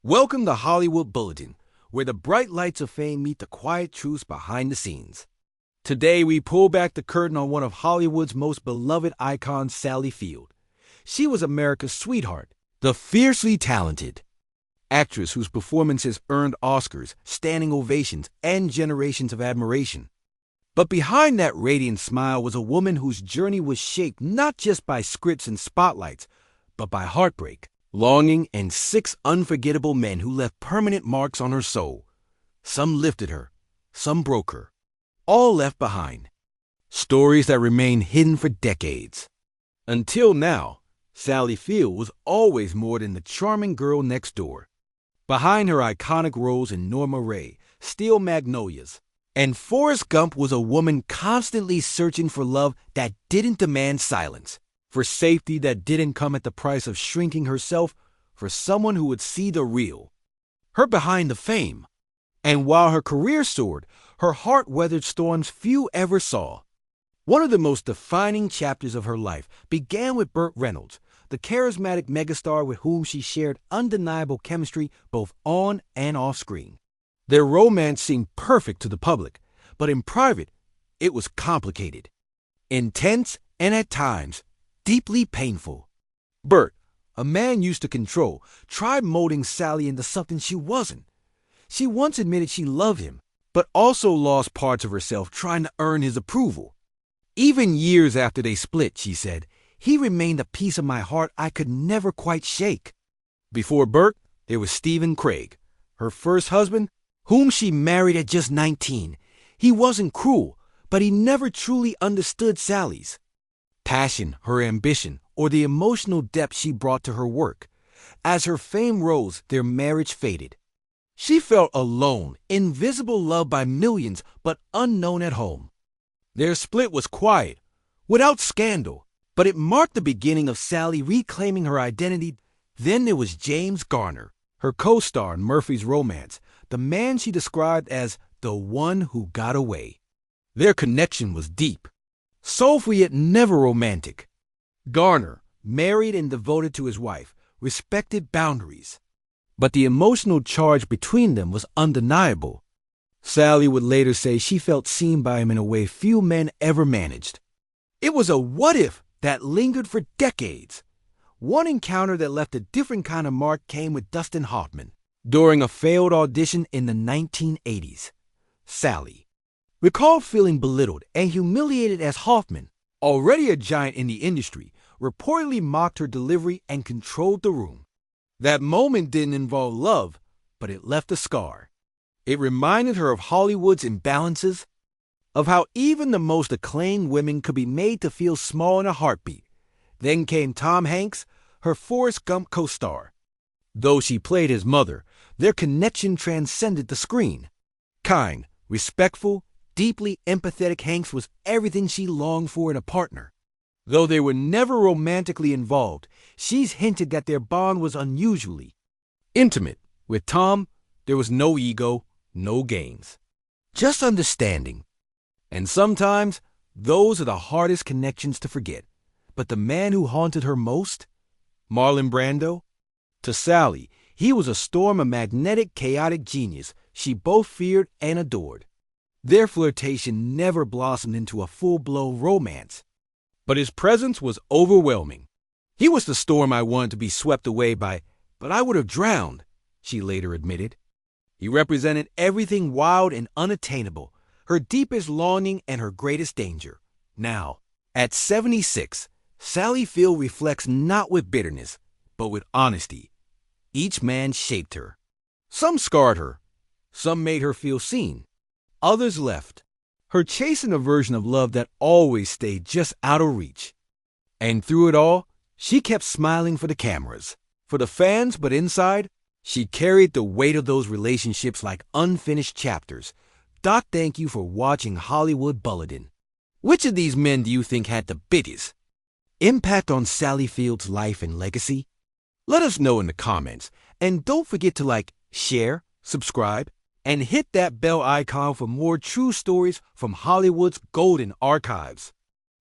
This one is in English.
Welcome to Hollywood Bulletin, where the bright lights of fame meet the quiet truths behind the scenes. Today, we pull back the curtain on one of Hollywood's most beloved icons, Sally Field. She was America's sweetheart, the fiercely talented actress whose performances earned Oscars, standing ovations, and generations of admiration. But behind that radiant smile was a woman whose journey was shaped not just by scripts and spotlights, but by heartbreak, longing, and 6 unforgettable men who left permanent marks on her soul. Some lifted her, some broke her, all left behind. Stories that remain hidden for decades. Until now, Sally Field was always more than the charming girl next door. Behind her iconic roles in Norma Rae, Steel Magnolias, and Forrest Gump was a woman constantly searching for love that didn't demand silence, for safety that didn't come at the price of shrinking herself, for someone who would see the real. Her behind the fame. And while her career soared, her heart weathered storms few ever saw. One of the most defining chapters of her life began with Burt Reynolds, the charismatic megastar with whom she shared undeniable chemistry both on and off screen. Their romance seemed perfect to the public, but in private, it was complicated, intense, and at times, deeply painful. Burt, a man used to control, tried molding Sally into something she wasn't. She once admitted she loved him, but also lost parts of herself trying to earn his approval. Even years after they split, she said, he remained a piece of my heart I could never quite shake. Before Burt, there was Stephen Craig, her first husband, whom she married at just 19. He wasn't cruel, but he never truly understood Sally's passion, her ambition, or the emotional depth she brought to her work. As her fame rose, their marriage faded. She felt alone, invisible, loved by millions, but unknown at home. Their split was quiet, without scandal, but it marked the beginning of Sally reclaiming her identity. Then there was James Garner, her co-star in Murphy's Romance, the man she described as the one who got away. Their connection was deep, soulful yet never romantic. Garner, married and devoted to his wife, respected boundaries. But the emotional charge between them was undeniable. Sally would later say she felt seen by him in a way few men ever managed. It was a what-if that lingered for decades. One encounter that left a different kind of mark came with Dustin Hoffman during a failed audition in the 1980s. Sally recalled feeling belittled and humiliated as Hoffman, already a giant in the industry, reportedly mocked her delivery and controlled the room. That moment didn't involve love, but it left a scar. It reminded her of Hollywood's imbalances, of how even the most acclaimed women could be made to feel small in a heartbeat. Then came Tom Hanks, her Forrest Gump co-star. Though she played his mother, their connection transcended the screen. Kind, respectful, deeply empathetic, Hanks was everything she longed for in a partner. Though they were never romantically involved, she's hinted that their bond was unusually intimate. With Tom, there was no ego, no games, just understanding. And sometimes, those are the hardest connections to forget. But the man who haunted her most? Marlon Brando? To Sally, he was a storm of magnetic, chaotic genius she both feared and adored. Their flirtation never blossomed into a full-blown romance, but his presence was overwhelming. He was the storm I wanted to be swept away by, but I would have drowned, she later admitted. He represented everything wild and unattainable, her deepest longing and her greatest danger. Now, at 76, Sally Field reflects not with bitterness, but with honesty. Each man shaped her. Some scarred her. Some made her feel seen. Others left her chasing a version of love that always stayed just out of reach. And through it all, she kept smiling for the cameras, for the fans, but inside, she carried the weight of those relationships like unfinished chapters. Doc, thank you for watching Hollywood Bulletin. Which of these men do you think had the biggest impact on Sally Field's life and legacy? Let us know in the comments. And don't forget to like, share, subscribe, and hit that bell icon for more true stories from Hollywood's golden archives.